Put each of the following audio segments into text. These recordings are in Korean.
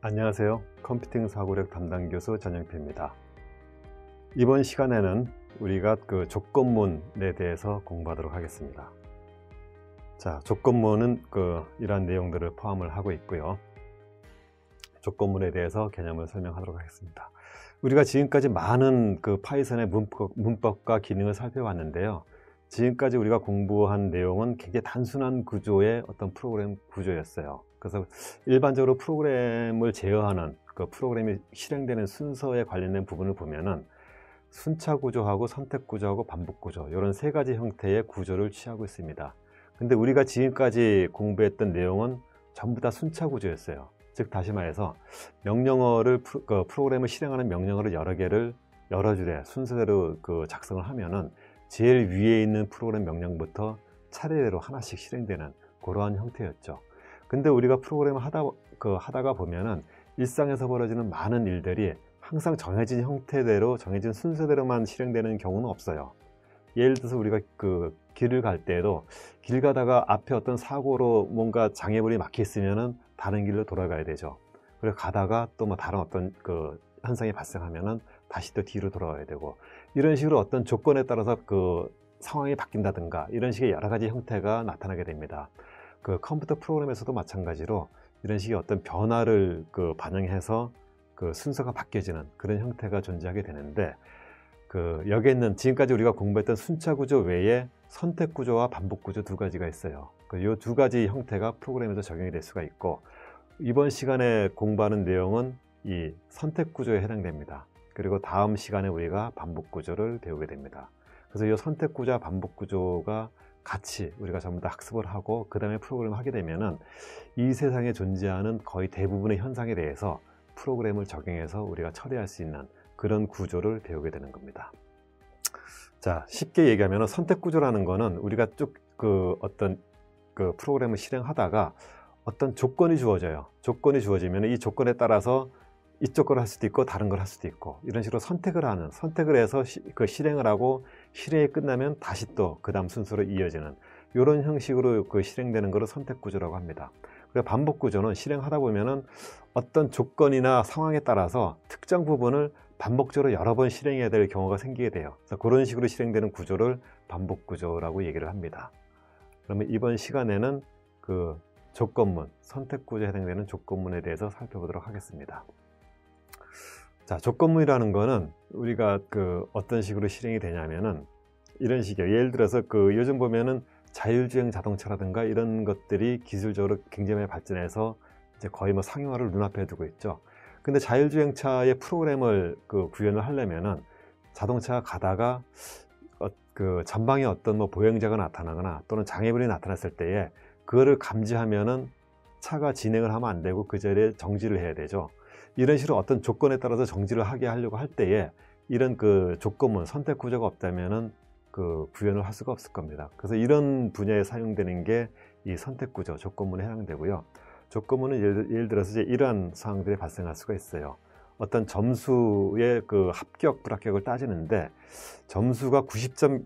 안녕하세요. 컴퓨팅 사고력 담당 교수 전영필입니다. 이번 시간에는 우리가 조건문에 대해서 공부하도록 하겠습니다. 자, 조건문은 이러한 내용들을 포함을 하고 있고요. 조건문에 대해서 개념을 설명하도록 하겠습니다. 우리가 지금까지 많은 파이썬의 문법과 기능을 살펴봤는데요. 지금까지 우리가 공부한 내용은 굉장히 단순한 구조의 어떤 프로그램 구조였어요. 그래서 일반적으로 프로그램을 제어하는 프로그램이 실행되는 순서에 관련된 부분을 보면은 순차 구조하고 선택 구조하고 반복 구조, 이런 세 가지 형태의 구조를 취하고 있습니다. 근데 우리가 지금까지 공부했던 내용은 전부 다 순차 구조였어요. 즉 다시 말해서 명령어를 프로그램을 실행하는 명령어를 여러 개를 여러 줄에 순서대로 작성을 하면은 제일 위에 있는 프로그램 명령부터 차례대로 하나씩 실행되는 그러한 형태였죠. 근데 우리가 프로그램을 하다가 보면은 일상에서 벌어지는 많은 일들이 항상 정해진 형태대로 정해진 순서대로만 실행되는 경우는 없어요. 예를 들어서 우리가 길을 갈 때에도 길 가다가 앞에 어떤 사고로 뭔가 장애물이 막혀 있으면은 다른 길로 돌아가야 되죠. 그리고 가다가 또 다른 어떤 현상이 발생하면은 다시 또 뒤로 돌아와야 되고, 이런 식으로 어떤 조건에 따라서 상황이 바뀐다든가 이런 식의 여러 가지 형태가 나타나게 됩니다. 컴퓨터 프로그램에서도 마찬가지로 이런 식의 어떤 변화를 반영해서 순서가 바뀌어지는 그런 형태가 존재하게 되는데, 여기에 있는 지금까지 우리가 공부했던 순차 구조 외에 선택 구조와 반복 구조 두 가지가 있어요. 이 두 가지 형태가 프로그램에도 적용이 될 수가 있고, 이번 시간에 공부하는 내용은 이 선택 구조에 해당됩니다. 그리고 다음 시간에 우리가 반복 구조를 배우게 됩니다. 그래서 이 선택 구조와 반복 구조가 같이 우리가 전부 다 학습을 하고 그 다음에 프로그램을 하게 되면은 이 세상에 존재하는 거의 대부분의 현상에 대해서 프로그램을 적용해서 우리가 처리할 수 있는 그런 구조를 배우게 되는 겁니다. 자, 쉽게 얘기하면 선택 구조라는 거는 우리가 쭉 어떤 프로그램을 실행하다가 어떤 조건이 주어져요. 조건이 주어지면 이 조건에 따라서 이쪽 걸 할 수도 있고 다른 걸 할 수도 있고, 이런 식으로 선택을 해서 실행을 하고, 실행이 끝나면 다시 또 그 다음 순서로 이어지는 이런 형식으로 실행되는 것을 선택 구조라고 합니다. 그리고 반복 구조는 실행하다 보면은 어떤 조건이나 상황에 따라서 특정 부분을 반복적으로 여러 번 실행해야 될 경우가 생기게 돼요. 그래서 그런 식으로 실행되는 구조를 반복 구조라고 얘기를 합니다. 그러면 이번 시간에는 조건문, 선택 구조에 해당되는 조건문에 대해서 살펴보도록 하겠습니다. 자, 조건문이라는 거는 우리가 어떤 식으로 실행이 되냐면은 이런 식이에요. 예를 들어서 요즘 보면은 자율주행 자동차라든가 이런 것들이 기술적으로 굉장히 많이 발전해서 이제 거의 상용화를 눈앞에 두고 있죠. 근데 자율주행차의 프로그램을 구현을 하려면은 자동차가 가다가 전방에 어떤 보행자가 나타나거나 또는 장애물이 나타났을 때에 그거를 감지하면은 차가 진행을 하면 안 되고 그 자리에 정지를 해야 되죠. 이런 식으로 어떤 조건에 따라서 정지를 하려고 할 때에 이런 조건문, 선택 구조가 없다면은 구현을 할 수가 없을 겁니다. 그래서 이런 분야에 사용되는 게 이 선택 구조, 조건문에 해당되고요. 조건문은 예를 들어서 이러한 상황들이 발생할 수가 있어요. 어떤 점수의 합격, 불합격을 따지는데 점수가 90점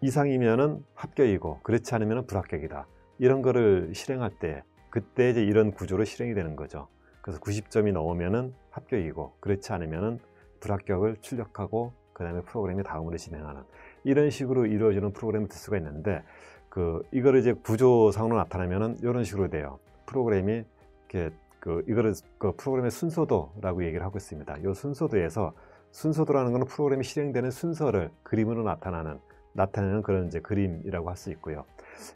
이상이면은 합격이고 그렇지 않으면 불합격이다. 이런 거를 실행할 때 그때 이제 이런 구조로 실행이 되는 거죠. 그래서 90점이 넘으면은 합격이고 그렇지 않으면은 불합격을 출력하고 그 다음에 프로그램이 다음으로 진행하는 이런 식으로 이루어지는 프로그램이 될 수가 있는데, 이거를 이제 구조상으로 나타내면은 이런 식으로 돼요. 프로그램이 이거를 프로그램의 순서도라고 얘기를 하고 있습니다. 이 순서도에서, 순서도라는 것은 프로그램이 실행되는 순서를 그림으로 나타내는 그런 이제 그림이라고 할 수 있고요.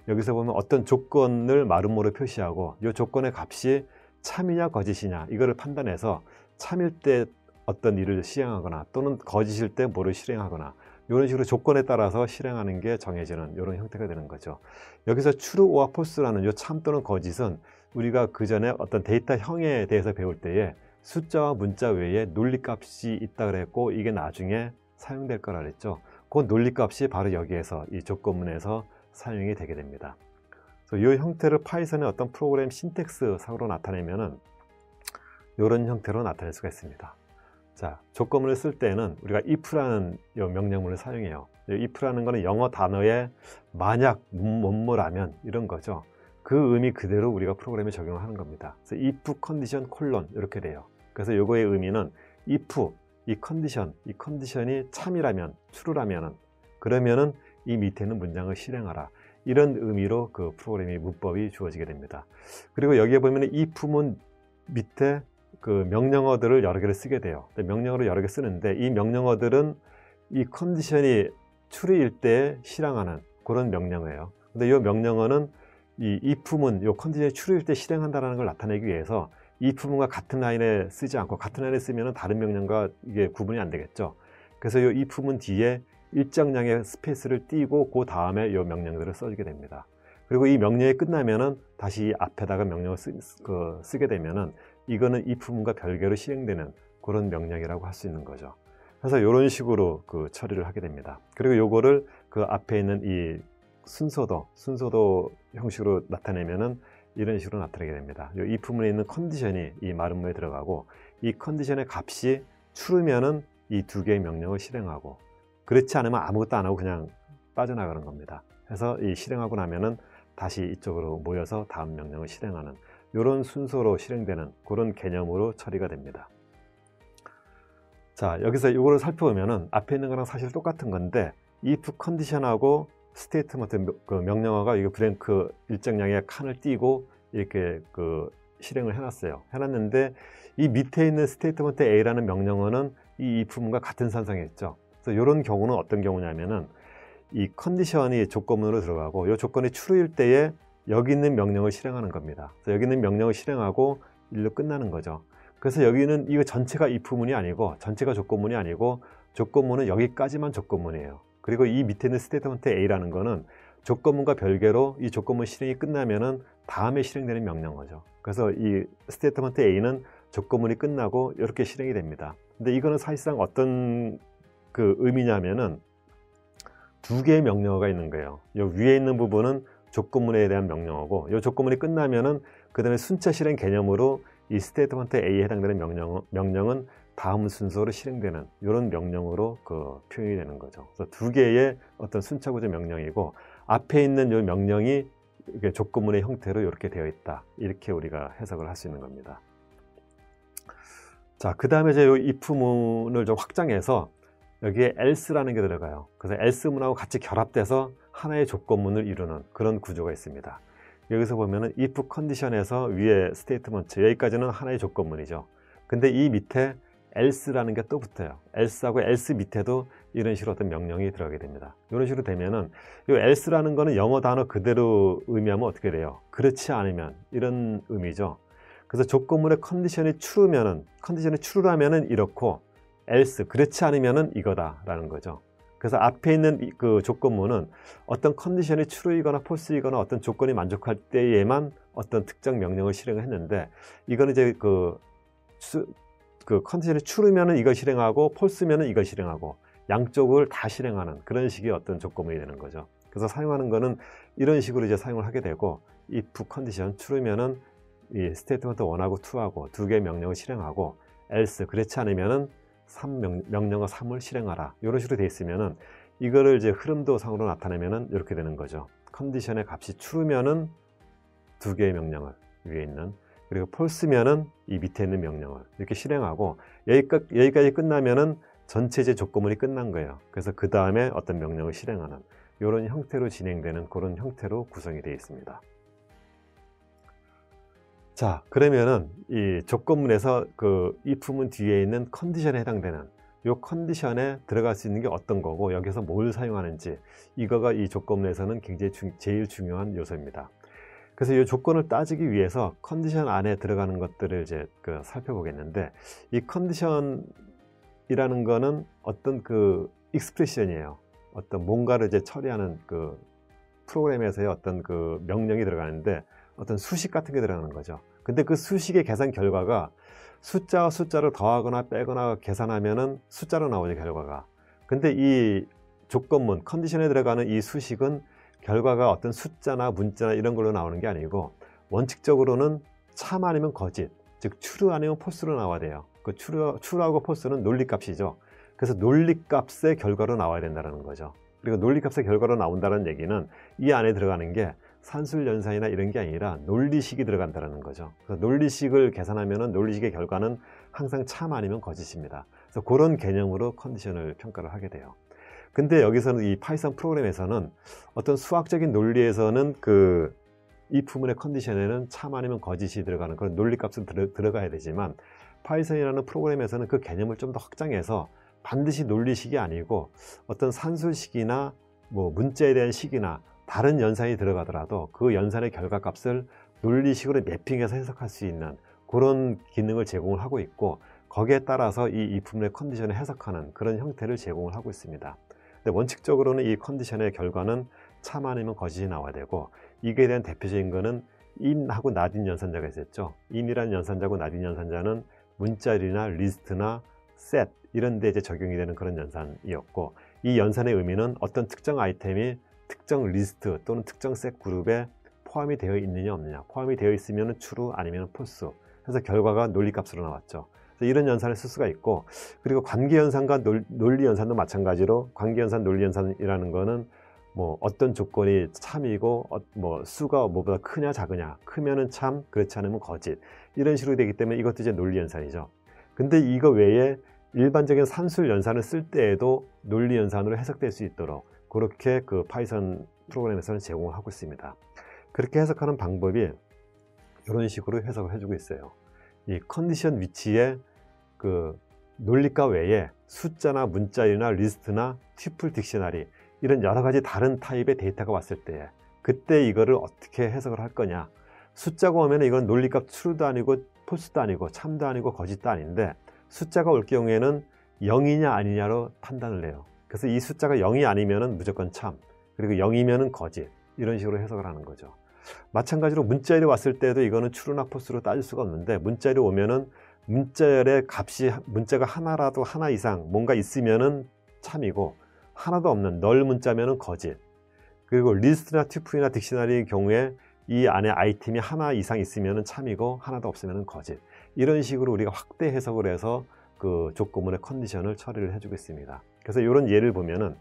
여기서 보면 어떤 조건을 마름모로 표시하고 이 조건의 값이 참이냐 거짓이냐 이거를 판단해서 참일 때 어떤 일을 시행하거나 또는 거짓일 때 뭐를 실행하거나 이런 식으로 조건에 따라서 실행하는 게 정해지는 이런 형태가 되는 거죠. 여기서 true or false라는 이 참 또는 거짓은 우리가 그 전에 어떤 데이터형에 대해서 배울 때에 숫자와 문자 외에 논리값이 있다 그랬고 이게 나중에 사용될 거라 그랬죠. 그 논리값이 바로 여기에서 이 조건문에서 사용이 되게 됩니다. 그래서 이 형태를 파이썬의 어떤 프로그램 신텍스 상으로 나타내면은 이런 형태로 나타낼 수가 있습니다. 자, 조건문을 쓸 때는 우리가 if라는 이 명령문을 사용해요. if라는 거는 영어 단어에 만약 뭐뭐라면 이런 거죠. 그 의미 그대로 우리가 프로그램에 적용을 하는 겁니다. 그래서 if 컨디션 콜론 이렇게 돼요. 그래서 요거의 의미는 if 이 컨디션이 참이라면, true라면은, 그러면은 이 밑에 있는 문장을 실행하라. 이런 의미로 그 프로그램의 문법이 주어지게 됩니다. 그리고 여기에 보면 if문 밑에 그 명령어들을 여러 개를 쓰게 돼요. 명령어를 여러 개 쓰는데 이 명령어들은 이 컨디션이 true일 때 실행하는 그런 명령어예요. 근데 이 명령어는 이 if문, 이 컨디션이 true일 때 실행한다는 걸 나타내기 위해서 if문과 같은 라인에 쓰지 않고 같은 라인에 쓰면 다른 명령과 이게 구분이 안 되겠죠. 그래서 이 if문 뒤에 일정량의 스페이스를 띄고 그 다음에 이 명령들을 써주게 됩니다. 그리고 이 명령이 끝나면은 다시 앞에다가 명령을 쓰게 되면은 이거는 if문과 별개로 실행되는 그런 명령이라고 할 수 있는 거죠. 그래서 이런 식으로 그 처리를 하게 됩니다. 그리고 요거를 그 앞에 있는 이 순서도 형식으로 나타내면은 이런 식으로 나타내게 됩니다. 이 if문에 있는 컨디션이 이 마름모에 들어가고 이 컨디션의 값이 true면은 이 두 개의 명령을 실행하고 그렇지 않으면 아무것도 안 하고 그냥 빠져나가는 겁니다. 그래서 이 실행하고 나면은 다시 이쪽으로 모여서 다음 명령을 실행하는 이런 순서로 실행되는 그런 개념으로 처리가 됩니다. 자, 여기서 이거를 살펴보면은 앞에 있는 거랑 사실 똑같은 건데 if 컨디션하고 스테이트먼트 그 명령어가 이거 브랭크 일정량의 칸을 띄고 이렇게 그 실행을 해놨어요. 해놨는데 이 밑에 있는 스테이트먼트 A라는 명령어는 이 if문과 같은 산상이었죠. 그래서 이런 경우는 어떤 경우냐면은 이 컨디션이 조건문으로 들어가고 이 조건이 true일 때에 여기 있는 명령을 실행하는 겁니다. 그래서 여기 있는 명령을 실행하고 일로 끝나는 거죠. 그래서 여기는 이거 전체가 if문이 아니고 전체가 조건문이 아니고 조건문은 여기까지만 조건문이에요. 그리고 이 밑에 있는 스테이트먼트 A라는 거는 조건문과 별개로 이 조건문 실행이 끝나면은 다음에 실행되는 명령어죠. 그래서 이 스테이트먼트 A는 조건문이 끝나고 이렇게 실행이 됩니다. 근데 이거는 사실상 어떤 그 의미냐면은 두 개의 명령어가 있는 거예요. 이 위에 있는 부분은 조건문에 대한 명령어고 이 조건문이 끝나면은 그 다음에 순차 실행 개념으로 이 스테이트먼트 A에 해당되는 명령은 다음 순서로 실행되는 이런 명령으로 그 표현이 되는 거죠. 그래서 두 개의 어떤 순차구조 명령이고 앞에 있는 이 명령이 이게 조건문의 형태로 이렇게 되어 있다. 이렇게 우리가 해석을 할 수 있는 겁니다. 자, 그 다음에 이제 이 if문을 좀 확장해서 여기에 else라는 게 들어가요. 그래서 else문하고 같이 결합돼서 하나의 조건문을 이루는 그런 구조가 있습니다. 여기서 보면은 if 컨디션에서 위에 스테이트먼트 여기까지는 하나의 조건문이죠. 근데 이 밑에 else라는 게 또 붙어요. else하고 else 밑에도 이런 식으로 어떤 명령이 들어가게 됩니다. 이런 식으로 되면은 이 else라는 거는 영어 단어 그대로 의미하면 어떻게 돼요? 그렇지 않으면 이런 의미죠. 그래서 조건문의 컨디션이 true라면은 이렇고 else 그렇지 않으면은 이거다라는 거죠. 그래서 앞에 있는 그 조건문은 어떤 컨디션이 true이거나 false이거나 어떤 조건이 만족할 때에만 어떤 특정 명령을 실행을 했는데 이거는 이제 그 컨디션이 true면은 이걸 실행하고 false면은 이걸 실행하고 양쪽을 다 실행하는 그런 식의 어떤 조건문이 되는 거죠. 그래서 사용하는 거는 이런 식으로 이제 사용을 하게 되고 if 컨디션 true면은 이 스테이트먼트 1하고 2하고 두 개의 명령을 실행하고 else 그렇지 않으면은 명령어 3을 실행하라. 이런 식으로 되어 있으면은 이거를 이제 흐름도상으로 나타내면은 이렇게 되는 거죠. 컨디션의 값이 true면은 두 개의 명령을 위에 있는 그리고 false면은 이 밑에 있는 명령을 이렇게 실행하고 여기까지 끝나면은 전체 제 조건문이 끝난 거예요. 그래서 그 다음에 어떤 명령을 실행하는 이런 형태로 진행되는 그런 형태로 구성이 되어 있습니다. 자, 그러면은 이 조건문에서 그 if문 뒤에 있는 컨디션에 해당되는 이 컨디션에 들어갈 수 있는 게 어떤 거고 여기서 뭘 사용하는지 이거가 이 조건문에서는 굉장히 제일 중요한 요소입니다. 그래서 이 조건을 따지기 위해서 컨디션 안에 들어가는 것들을 이제 살펴보겠는데 이 컨디션이라는 거는 어떤 그 익스프레션이에요. 어떤 뭔가를 이제 처리하는 그 프로그램에서의 어떤 그 명령이 들어가는데 어떤 수식 같은 게 들어가는 거죠. 근데 그 수식의 계산 결과가 숫자와 숫자를 더하거나 빼거나 계산하면은 숫자로 나오죠, 결과가. 근데 이 조건문, 컨디션에 들어가는 이 수식은 결과가 어떤 숫자나 문자나 이런 걸로 나오는 게 아니고 원칙적으로는 참 아니면 거짓, 즉 true 아니면 false로 나와야 돼요. 그 true하고 false는 논리값이죠. 그래서 논리값의 결과로 나와야 된다는 거죠. 그리고 논리값의 결과로 나온다는 얘기는 이 안에 들어가는 게 산술 연산이나 이런 게 아니라 논리식이 들어간다는 거죠. 그래서 논리식을 계산하면 논리식의 결과는 항상 참 아니면 거짓입니다. 그래서 그런 개념으로 컨디션을 평가를 하게 돼요. 근데 여기서는 이 파이썬 프로그램에서는 어떤 수학적인 논리에서는 그 if문의 컨디션에는 참 아니면 거짓이 들어가는 그런 논리값은 들어가야 되지만, 파이썬이라는 프로그램에서는 그 개념을 좀 더 확장해서 반드시 논리식이 아니고 어떤 산술식이나 뭐 문자에 대한 식이나 다른 연산이 들어가더라도 그 연산의 결과값을 논리식으로 매핑해서 해석할 수 있는 그런 기능을 제공을 하고 있고, 거기에 따라서 이 if문의 컨디션을 해석하는 그런 형태를 제공을 하고 있습니다. 근데 원칙적으로는 이 컨디션의 결과는 참 아니면 거짓이 나와야 되고, 이게 대한 대표적인 거는 in하고 not 연산자가 있었죠. in이라는 연산자고 not 연산자는 문자열이나 리스트나 set 이런 데 이제 적용이 되는 그런 연산이었고, 이 연산의 의미는 어떤 특정 아이템이 특정 리스트 또는 특정 셋 그룹에 포함이 되어 있느냐 없느냐, 포함이 되어 있으면 true 아니면 false 해서 결과가 논리값으로 나왔죠. 그래서 이런 연산을 쓸 수가 있고, 그리고 관계연산과 논리연산도 마찬가지로 관계연산, 논리연산이라는 거는 뭐 어떤 조건이 참이고 뭐 수가 뭐보다 크냐 작으냐, 크면은 참, 그렇지 않으면 거짓, 이런 식으로 되기 때문에 이것도 이제 논리연산이죠. 근데 이거 외에 일반적인 산술 연산을 쓸 때에도 논리연산으로 해석될 수 있도록 그렇게 그 파이썬 프로그램에서는 제공을 하고 있습니다. 그렇게 해석하는 방법이 이런 식으로 해석을 해주고 있어요. 이 컨디션 위치에 그 논리값 외에 숫자나 문자열이나 리스트나 튜플 딕셔너리 이런 여러 가지 다른 타입의 데이터가 왔을 때 그때 이거를 어떻게 해석을 할 거냐. 숫자가 오면 이건 논리값 true도 아니고 false도 아니고 참도 아니고 거짓도 아닌데, 숫자가 올 경우에는 0이냐 아니냐로 판단을 해요. 그래서 이 숫자가 0이 아니면은 무조건 참, 그리고 0이면은 거짓, 이런 식으로 해석을 하는 거죠. 마찬가지로 문자열이 왔을 때도 이거는 true나 false로 따질 수가 없는데, 문자열이 오면은 문자열의 값이 문자가 하나라도 하나 이상 뭔가 있으면은 참이고, 하나도 없는 널 문자면은 거짓. 그리고 리스트나 튜플이나 딕셔너리의 경우에 이 안에 아이템이 하나 이상 있으면은 참이고 하나도 없으면은 거짓. 이런 식으로 우리가 확대 해석을 해서 그 조건문의 컨디션을 처리를 해주고 있습니다. 그래서 이런 예를 보면은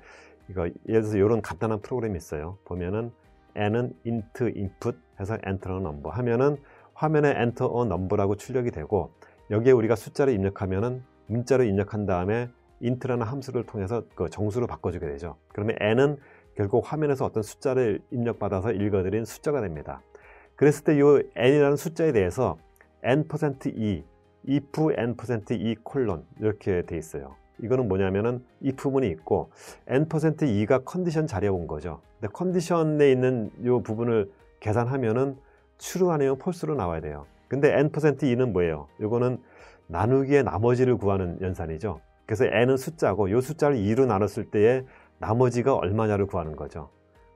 예를 들어서 이런 간단한 프로그램이 있어요. 보면은 n은 int input 해서 enter a number 하면은 화면에 enter a number라고 출력이 되고, 여기에 우리가 숫자를 입력하면은 문자로 입력한 다음에 int라는 함수를 통해서 그 정수로 바꿔주게 되죠. 그러면 n은 결국 화면에서 어떤 숫자를 입력받아서 읽어드린 숫자가 됩니다. 그랬을 때 이 n이라는 숫자에 대해서 n%e, if n%e 콜론 이렇게 돼 있어요. 이거는 뭐냐면은 if문이 있고 n%e가 컨디션 자리에 온 거죠. 근데 컨디션에 있는 이 부분을 계산하면은 true 아니면 false로 나와야 돼요. 근데 n%e는 뭐예요? 이거는 나누기의 나머지를 구하는 연산이죠. 그래서 n은 숫자고 이 숫자를 2로 나눴을 때에 나머지가 얼마냐를 구하는 거죠.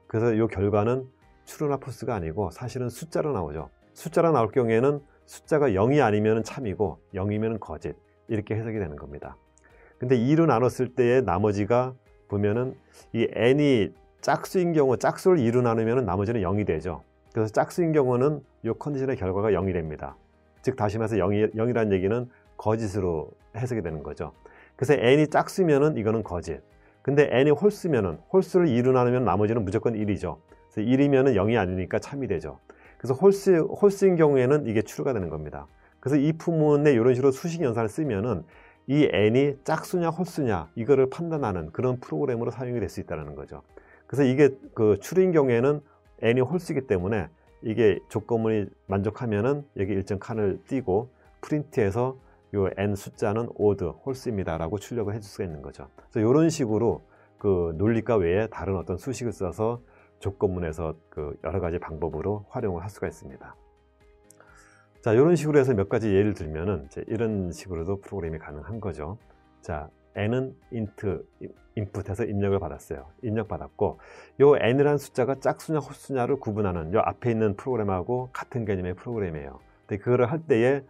그래서 이 결과는 true나 false가 아니고 사실은 숫자로 나오죠. 숫자로 나올 경우에는 숫자가 0이 아니면 참이고 0이면 거짓, 이렇게 해석이 되는 겁니다. 근데 2로 나눴을 때의 나머지가 보면은 이 n이 짝수인 경우, 짝수를 2로 나누면 나머지는 0이 되죠. 그래서 짝수인 경우는 이 컨디션의 결과가 0이 됩니다. 즉 다시 말해서 0이라는 얘기는 거짓으로 해석이 되는 거죠. 그래서 n이 짝수면은 이거는 거짓. 근데 n이 홀수면은, 홀수를 2로 나누면 나머지는 무조건 1이죠. 그래서 1이면은 0이 아니니까 참이 되죠. 그래서 홀수인 경우에는 이게 true가 되는 겁니다. 그래서 if문에 이런 식으로 수식 연산을 쓰면은 이 n이 짝수냐 홀수냐 이거를 판단하는 그런 프로그램으로 사용이 될 수 있다는 거죠. 그래서 이게 그 true인 경우에는 n이 홀수이기 때문에 이게 조건문이 만족하면은 여기 일정 칸을 띄고 프린트해서 요 n 숫자는 odd, 홀수입니다 라고 출력을 해줄 수가 있는 거죠. 그래서 이런 식으로 그 논리값 외에 다른 어떤 수식을 써서 조건문에서 그 여러 가지 방법으로 활용을 할 수가 있습니다. 자, 이런 식으로 해서 몇 가지 예를 들면은 이런 식으로도 프로그램이 가능한 거죠. 자, n은 int input해서 입력을 받았어요. 입력받았고 요 n이라는 숫자가 짝수냐 홀수냐를 구분하는 요 앞에 있는 프로그램하고 같은 개념의 프로그램이에요. 근데 그거를 할 때에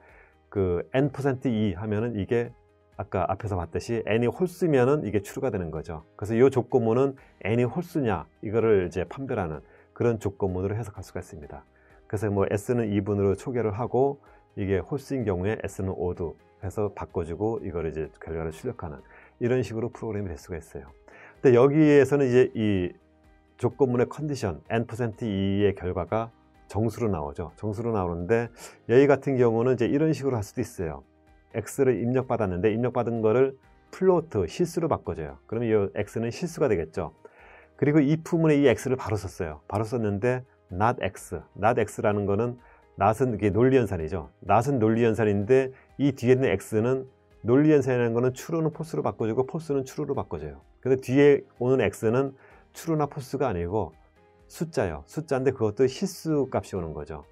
그 n%e 하면은 이게 아까 앞에서 봤듯이 n이 홀수면은 이게 true가 되는 거죠. 그래서 이 조건문은 n이 홀수냐 이거를 이제 판별하는 그런 조건문으로 해석할 수가 있습니다. 그래서 뭐 s는 2분으로 초계를 하고 이게 홀수인 경우에 s는 odd 해서 바꿔주고 이걸 이제 결과를 출력하는 이런 식으로 프로그램이 될 수가 있어요. 근데 여기에서는 이제 이 조건문의 컨디션 n%2의 결과가 정수로 나오죠. 정수로 나오는데 여기 같은 경우는 이제 이런 식으로 할 수도 있어요. x를 입력받았는데 입력받은 거를 플로트 실수로 바꿔줘요. 그러면 이 x는 실수가 되겠죠. 그리고 if문에 이 x를 바로 썼어요. 바로 썼는데 not x라는 거는 not은 이게 논리연산이죠. not은 논리연산인데 이 뒤에 있는 x는 논리연산이라는 거는 true는 false로 바꿔주고 false는 true로 바꿔줘요. 근데 뒤에 오는 x는 true나 false가 아니고 숫자예요. 숫자인데 그것도 실수 값이 오는 거죠.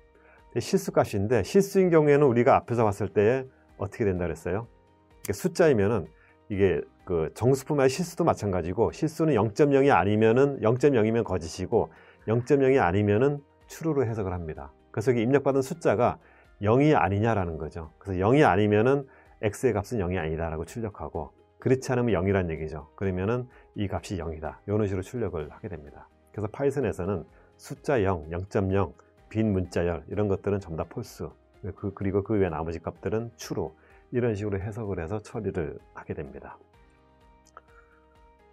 실수 값인데 실수인 경우에는 우리가 앞에서 봤을 때 어떻게 된다 그랬어요? 숫자이면은 이게 그 정수뿐만 아니라 실수도 마찬가지고 실수는 0.0이 아니면은 0.0이면 거짓이고 0.0이 아니면은 true로 해석을 합니다. 그래서 여기 입력받은 숫자가 0이 아니냐라는 거죠. 그래서 0이 아니면은 x의 값은 0이 아니다라고 출력하고 그렇지 않으면 0이란 얘기죠. 그러면은 이 값이 0이다. 이런 식으로 출력을 하게 됩니다. 그래서 파이썬에서는 숫자 0, 0.0, 빈 문자열 이런 것들은 전부 다 false 그리고 그 외 나머지 값들은 true 이런 식으로 해석을 해서 처리를 하게 됩니다.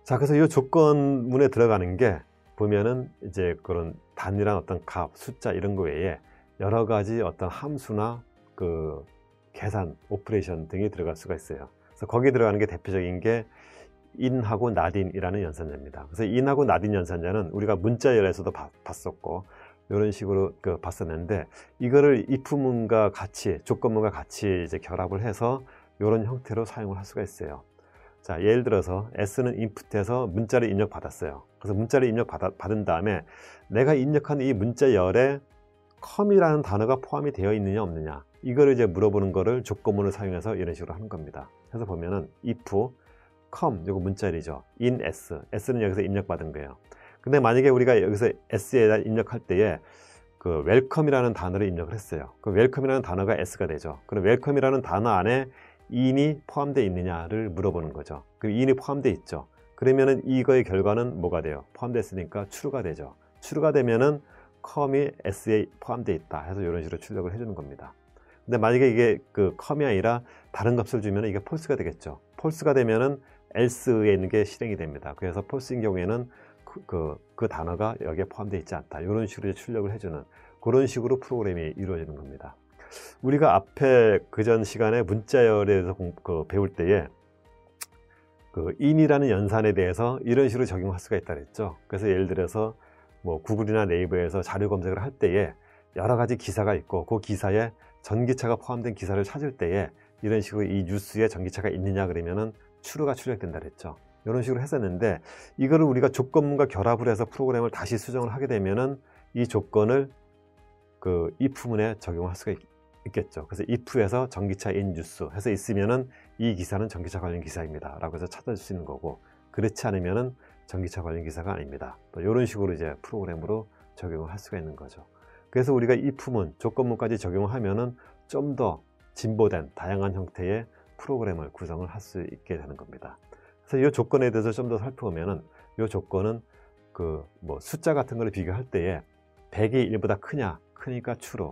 자, 그래서 이 조건문에 들어가는 게 보면은 이제 그런 단위란 어떤 값, 숫자 이런 거 외에 여러 가지 어떤 함수나 그 계산, 오퍼레이션 등이 들어갈 수가 있어요. 그래서 거기에 들어가는 게 대표적인 게 in하고 not인이라는 연산자입니다. 그래서 in하고 not 연산자는 우리가 문자열에서도 봤었고 이런 식으로 봤었는데 이거를 if문과 같이 조건문과 같이 이제 결합을 해서 이런 형태로 사용을 할 수가 있어요. 자, 예를 들어서 s는 input에서 문자를 입력받았어요. 그래서 문자를 입력받은 다음에 내가 입력한 이 문자열에 com이라는 단어가 포함이 되어 있느냐 없느냐 이거를 이제 물어보는 거를 조건문을 사용해서 이런 식으로 하는 겁니다. 그래서 보면은 if com 이거 문자열이죠. in s는 여기서 입력받은 거예요. 근데 만약에 우리가 여기서 s에 입력할 때에 그 welcome이라는 단어를 입력을 했어요. 그 welcome이라는 단어가 s가 되죠. 그럼 welcome이라는 단어 안에 in이 포함되어 있느냐를 물어보는 거죠. 그 in이 포함되어 있죠. 그러면은 이거의 결과는 뭐가 돼요? 포함됐으니까 true가 되죠. true가 되면은 com이 s에 포함되어 있다 해서 이런 식으로 출력을 해주는 겁니다. 근데 만약에 이게 그 com이 아니라 다른 값을 주면 이게 false가 되겠죠. false가 되면은 else에 있는 게 실행이 됩니다. 그래서 false인 경우에는 그 단어가 여기에 포함되어 있지 않다. 이런 식으로 출력을 해주는 그런 식으로 프로그램이 이루어지는 겁니다. 우리가 앞에 그전 시간에 문자열에 대해서 배울 때에 그 in이라는 연산에 대해서 이런 식으로 적용할 수가 있다 그랬죠. 그래서 예를 들어서 뭐 구글이나 네이버에서 자료 검색을 할 때에 여러 가지 기사가 있고 그 기사에 전기차가 포함된 기사를 찾을 때에 이런 식으로 이 뉴스에 전기차가 있느냐 그러면은 true가 출력된다 그랬죠. 이런 식으로 했었는데 이거를 우리가 조건문과 결합을 해서 프로그램을 다시 수정을 하게 되면은 이 조건을 그 if문에 적용할 수가 있겠죠. 그래서 if에서 전기차 in 뉴스 해서 있으면은 이 기사는 전기차 관련 기사입니다 라고 해서 찾아줄 수 있는 거고 그렇지 않으면은 전기차 관련 기사가 아닙니다. 이런 식으로 이제 프로그램으로 적용을 할 수가 있는 거죠. 그래서 우리가 if문, 조건문까지 적용을 하면은 좀 더 진보된 다양한 형태의 프로그램을 구성을 할 수 있게 되는 겁니다. 그래서 이 조건에 대해서 좀 더 살펴보면은 이 조건은 그 뭐 숫자 같은 거를 비교할 때에 100이 1보다 크냐, 크니까 true,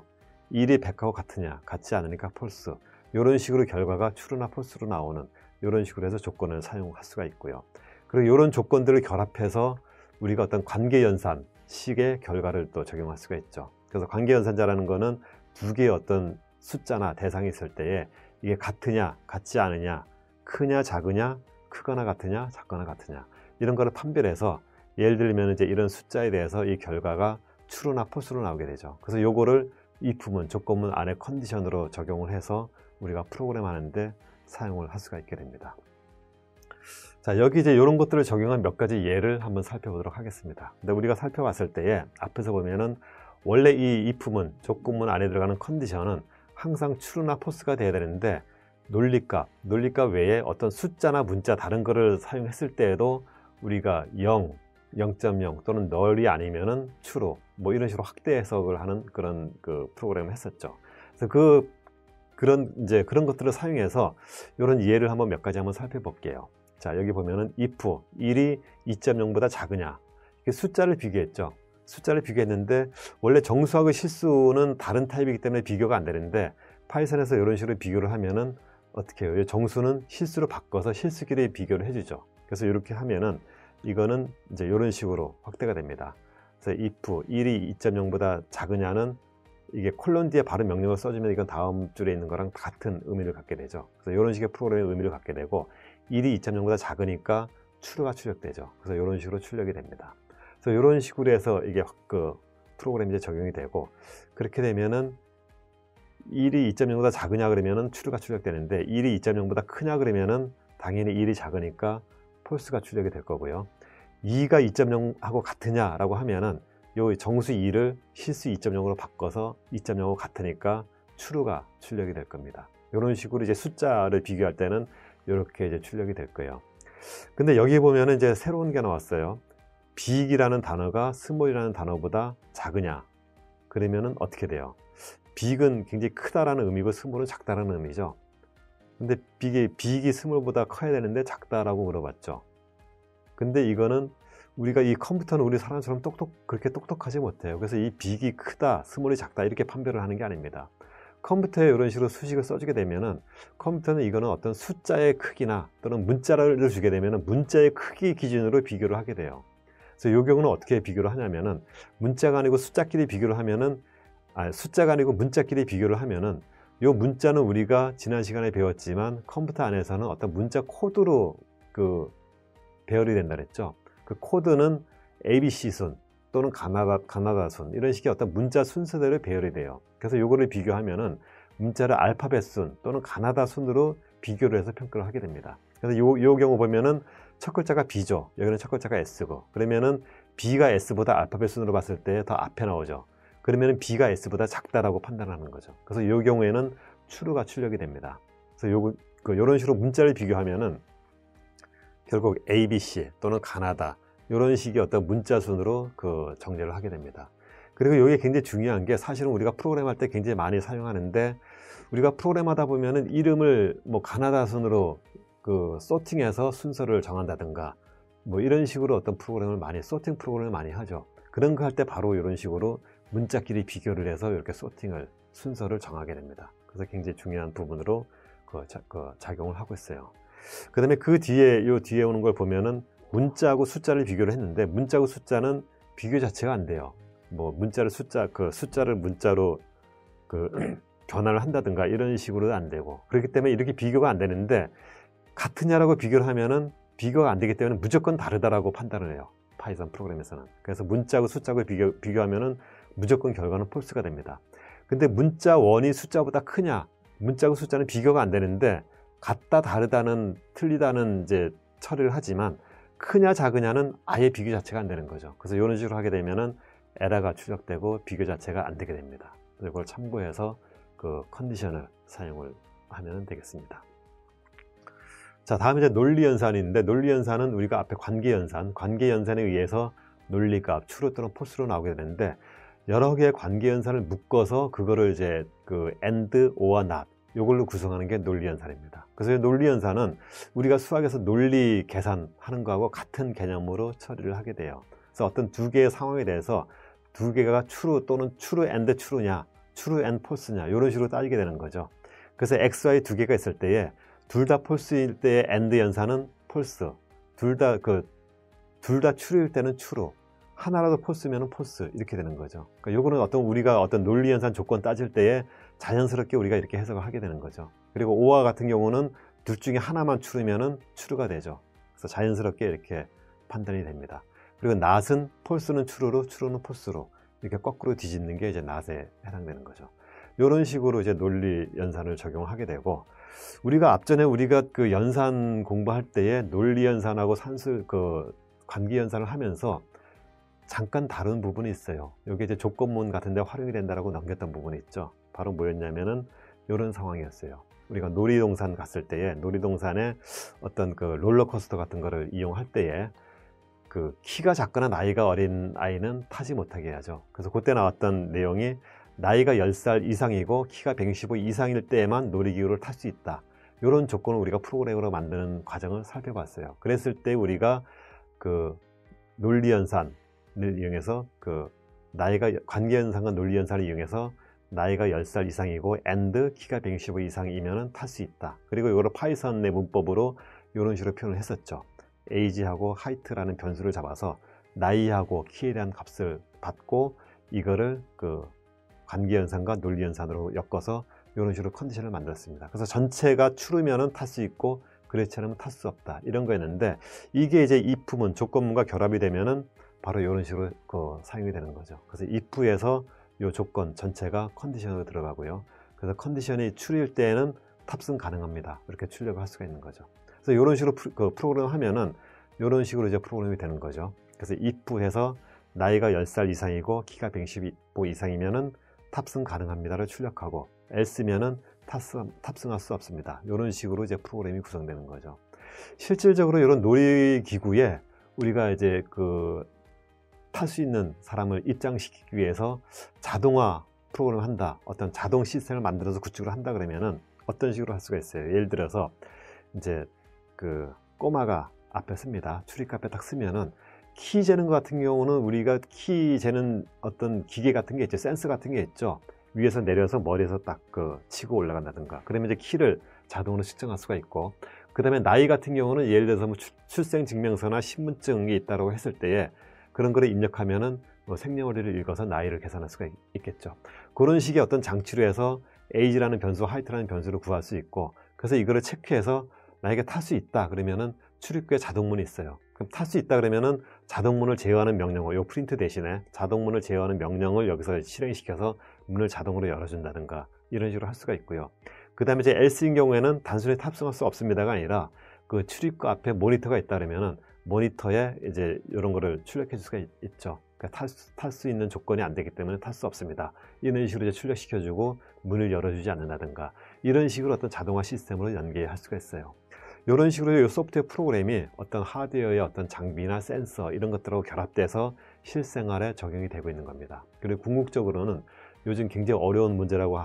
1이 100하고 같으냐, 같지 않으니까 false 이런 식으로 결과가 true나 false로 나오는 이런 식으로 해서 조건을 사용할 수가 있고요. 그리고 이런 조건들을 결합해서 우리가 어떤 관계연산 식의 결과를 또 적용할 수가 있죠. 그래서 관계연산자라는 거는 두 개의 어떤 숫자나 대상이 있을 때에 이게 같으냐, 같지 않으냐, 크냐, 작으냐, 크거나 같으냐, 작거나 같으냐 이런 거를 판별해서 예를 들면 이제 이런 숫자에 대해서 이 결과가 true나 false로 나오게 되죠. 그래서 요거를 if문, 조건문 안에 컨디션으로 적용을 해서 우리가 프로그램 하는데 사용을 할 수가 있게 됩니다. 자, 여기 이제 이런 것들을 적용한 몇 가지 예를 한번 살펴보도록 하겠습니다. 근데 우리가 살펴봤을 때에 앞에서 보면은 원래 이 if문, 조건문 안에 들어가는 컨디션은 항상 true나 false가 돼야 되는데 논리값 외에 어떤 숫자나 문자 다른 거를 사용했을 때에도 우리가 0, 0.0 또는 널이 아니면은 true 뭐 이런 식으로 확대 해석을 하는 그런 그 프로그램을 했었죠. 그래서 그런 것들을 사용해서 이런 예를 한번 몇 가지 한번 살펴볼게요. 자, 여기 보면은 if 1이 2.0보다 작으냐 이렇게 숫자를 비교했죠. 숫자를 비교했는데 원래 정수하고 실수는 다른 타입이기 때문에 비교가 안 되는데 파이썬에서 이런 식으로 비교를 하면은 어떻게 해요? 정수는 실수로 바꿔서 실수끼리 비교를 해주죠. 그래서 이렇게 하면은 이거는 이제 이런 식으로 확대가 됩니다. 그래서 if 1이 2.0보다 작으냐는 이게 콜론 뒤에 바로 명령을 써주면 이건 다음 줄에 있는 거랑 같은 의미를 갖게 되죠. 그래서 이런 식의 프로그램의 의미를 갖게 되고 1이 2.0보다 작으니까 true가 출력되죠. 그래서 이런 식으로 출력이 됩니다. 그래서 이런 식으로 해서 이게 그 프로그램이 이제 적용이 되고, 그렇게 되면은 1이 2.0보다 작으냐 그러면은 true가 출력되는데 1이 2.0보다 크냐 그러면은 당연히 1이 작으니까 false가 출력이 될 거고요. 2가 2.0하고 같으냐 라고 하면은 요 정수 2를 실수 2.0으로 바꿔서 2.0하고 같으니까 true가 출력이 될 겁니다. 이런 식으로 이제 숫자를 비교할 때는 이렇게 이제 출력이 될 거예요. 근데 여기 보면은 이제 새로운 게 나왔어요. big이라는 단어가 small이라는 단어보다 작으냐 그러면은 어떻게 돼요? big은 굉장히 크다라는 의미고 small은 작다라는 의미죠. 근데 big이 small보다 커야 되는데 작다라고 물어봤죠. 근데 이거는 우리가 이 컴퓨터는 우리 사람처럼 그렇게 똑똑하지 못해요. 그래서 이 big이 크다, small이 작다 이렇게 판별을 하는 게 아닙니다. 컴퓨터에 이런 식으로 수식을 써주게 되면은 컴퓨터는 이거는 어떤 숫자의 크기나 또는 문자를 주게 되면은 문자의 크기 기준으로 비교를 하게 돼요. 그래서 이 경우는 어떻게 비교를 하냐면은 문자가 아니고 숫자끼리 비교를 하면은 숫자가 아니고 문자끼리 비교를 하면은 이 문자는 우리가 지난 시간에 배웠지만 컴퓨터 안에서는 어떤 문자 코드로 그 배열이 된다 그랬죠. 그 코드는 ABC 순 또는 가나다 순 이런 식의 어떤 문자 순서대로 배열이 돼요. 그래서 요거를 비교하면은 문자를 알파벳 순 또는 가나다 순으로 비교를 해서 평가를 하게 됩니다. 그래서 요 경우 보면은 첫 글자가 B죠. 여기는 첫 글자가 S고, 그러면은 B가 S보다 알파벳 순으로 봤을 때 더 앞에 나오죠. 그러면은 B가 S보다 작다라고 판단하는 거죠. 그래서 요 경우에는 true가 출력이 됩니다. 그래서 요런 식으로 문자를 비교하면은 결국 ABC 또는 가나다 이런 식의 어떤 문자 순으로 그 정제를 하게 됩니다. 그리고 이게 굉장히 중요한 게 사실은 우리가 프로그램 할 때 굉장히 많이 사용하는데, 우리가 프로그램 하다 보면은 이름을 뭐 가나다 순으로 그 소팅해서 순서를 정한다든가 뭐 이런 식으로 어떤 프로그램을 소팅 프로그램을 많이 하죠. 그런 거 할 때 바로 이런 식으로 문자끼리 비교를 해서 이렇게 순서를 정하게 됩니다. 그래서 굉장히 중요한 부분으로 작용을 하고 있어요. 그 다음에 그 뒤에 뒤에 오는 걸 보면은 문자하고 숫자를 비교를 했는데 문자하고 숫자는 비교 자체가 안 돼요. 뭐 문자를 숫자를 문자로 변화를 한다든가 이런 식으로도 안 되고, 그렇기 때문에 이렇게 비교가 안 되는데 같으냐라고 비교를 하면은 비교가 안 되기 때문에 무조건 다르다라고 판단을 해요. 파이썬 프로그램에서는. 그래서 문자하고 숫자하고 비교하면은 무조건 결과는 false가 됩니다. 근데 문자 1이 숫자보다 크냐, 문자하고 숫자는 비교가 안 되는데 같다, 다르다는, 틀리다는 이제 처리를 하지만 크냐 작으냐는 아예 비교 자체가 안 되는 거죠. 그래서 이런 식으로 하게 되면은 에러가 출력되고 비교 자체가 안 되게 됩니다. 이걸 참고해서 그 컨디션을 사용을 하면 되겠습니다. 자, 다음 이제 논리연산이 있는데, 논리연산은 우리가 앞에 관계연산에 의해서 논리값 true 또는 false로 나오게 되는데, 여러 개의 관계연산을 묶어서 그거를 이제 and, or not 이걸로 구성하는 게 논리연산입니다. 그래서 논리연산은 우리가 수학에서 논리 계산하는 거하고 같은 개념으로 처리를 하게 돼요. 그래서 어떤 두 개의 상황에 대해서 두 개가 true 또는 true and true냐, true and false냐 이런 식으로 따지게 되는 거죠. 그래서 x, y 두 개가 있을 때에 둘 다 false일 때의 and 연산은 false, 둘 다 true일 때는 true, 하나라도 false면 false 이렇게 되는 거죠. 그러니까 요거는 우리가 어떤 논리연산 조건 따질 때에 자연스럽게 우리가 이렇게 해석을 하게 되는 거죠. 그리고 o와 같은 경우는 둘 중에 하나만 true면은 true가 되죠. 그래서 자연스럽게 이렇게 판단이 됩니다. 그리고 not은 false는 true로, true는 false로 이렇게 거꾸로 뒤집는 게 이제 not에 해당되는 거죠. 이런 식으로 이제 논리 연산을 적용하게 되고, 우리가 앞전에 그 연산 공부할 때에 논리 연산하고 관계 연산을 하면서 잠깐 다른 부분이 있어요. 이게 이제 조건문 같은 데 활용이 된다라고 넘겼던 부분이 있죠. 바로 뭐였냐면은 이런 상황이었어요. 우리가 놀이동산 갔을 때에 놀이동산에 어떤 롤러코스터 같은 거를 이용할 때에 키가 작거나 나이가 어린 아이는 타지 못하게 해야죠. 그래서 그때 나왔던 내용이 나이가 10살 이상이고 키가 165 이상일 때에만 놀이기구를 탈 수 있다. 이런 조건을 우리가 프로그램으로 만드는 과정을 살펴봤어요. 그랬을 때 우리가 논리연산을 이용해서 관계연산과 논리연산을 이용해서 나이가 10살 이상이고 and 키가 165 이상이면 탈 수 있다. 그리고 이거를 파이썬의 문법으로 이런 식으로 표현을 했었죠. age하고 height라는 변수를 잡아서 나이하고 키에 대한 값을 받고 이거를 그 관계연산과 논리연산으로 엮어서 이런 식으로 컨디션을 만들었습니다. 그래서 전체가 true면은 탈 수 있고 그렇지 않으면 탈 수 없다, 이런 거였는데, 이게 이제 if문, 조건문과 결합이 되면은 바로 이런 식으로 사용이 되는 거죠. 그래서 if에서 이 조건 전체가 컨디션으로 들어가고요. 그래서 컨디션이 true일 때에는 탑승 가능합니다, 이렇게 출력을 할 수가 있는 거죠. 그래서 이런 식으로 프로그램 하면은 이런 식으로 이제 프로그램이 되는 거죠. 그래서 if에서 나이가 10살 이상이고 키가 115 이상이면은 탑승 가능합니다를 출력하고, else면은 탑승할 수 없습니다. 이런 식으로 이제 프로그램이 구성되는 거죠. 실질적으로 이런 놀이기구에 우리가 이제 탈 수 있는 사람을 입장시키기 위해서 자동화 프로그램을 한다, 어떤 자동 시스템을 만들어서 구축을 한다 그러면은 어떤 식으로 할 수가 있어요. 예를 들어서 이제 꼬마가 앞에 씁니다. 출입구 앞에 딱 쓰면은 키 재는 것 같은 경우는 우리가 키 재는 어떤 기계 같은 게 있죠. 센서 같은 게 있죠. 위에서 내려서 머리에서 딱 치고 올라간다든가, 그러면 이제 키를 자동으로 측정할 수가 있고, 그 다음에 나이 같은 경우는 예를 들어서 뭐 출생증명서나 신분증이 있다고 했을 때에 그런 거를 입력하면은 생년월일을 읽어서 나이를 계산할 수가 있겠죠. 그런 식의 어떤 장치로 해서 age라는 변수, height라는 변수를 구할 수 있고, 그래서 이거를 체크해서 만약에 탈 수 있다 그러면은 출입구에 자동문이 있어요. 그럼 탈 수 있다 그러면은 자동문을 제어하는 명령어, 요 프린트 대신에 자동문을 제어하는 명령을 여기서 실행시켜서 문을 자동으로 열어준다든가, 이런 식으로 할 수가 있고요. 그 다음에 이제 else인 경우에는 단순히 탑승할 수 없습니다가 아니라 그 출입구 앞에 모니터가 있다 그러면은 모니터에 이제 이런 거를 출력해 줄 수가 있죠. 그러니까 탈 수 있는 조건이 안 되기 때문에 탈 수 없습니다, 이런 식으로 이제 출력시켜 주고 문을 열어주지 않는다든가, 이런 식으로 어떤 자동화 시스템으로 연계할 수가 있어요. 이런 식으로 이 소프트웨어 프로그램이 어떤 하드웨어의 어떤 장비나 센서 이런 것들하고 결합돼서 실생활에 적용이 되고 있는 겁니다. 그리고 궁극적으로는 요즘 굉장히 어려운 문제라고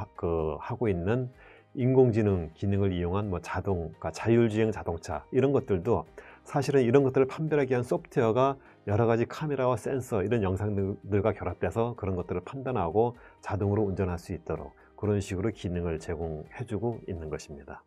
하고 있는 인공지능 기능을 이용한 뭐 그러니까 자율주행 자동차, 이런 것들도 사실은 이런 것들을 판별하기 위한 소프트웨어가 여러 가지 카메라와 센서, 이런 영상들과 결합돼서 그런 것들을 판단하고 자동으로 운전할 수 있도록 그런 식으로 기능을 제공해주고 있는 것입니다.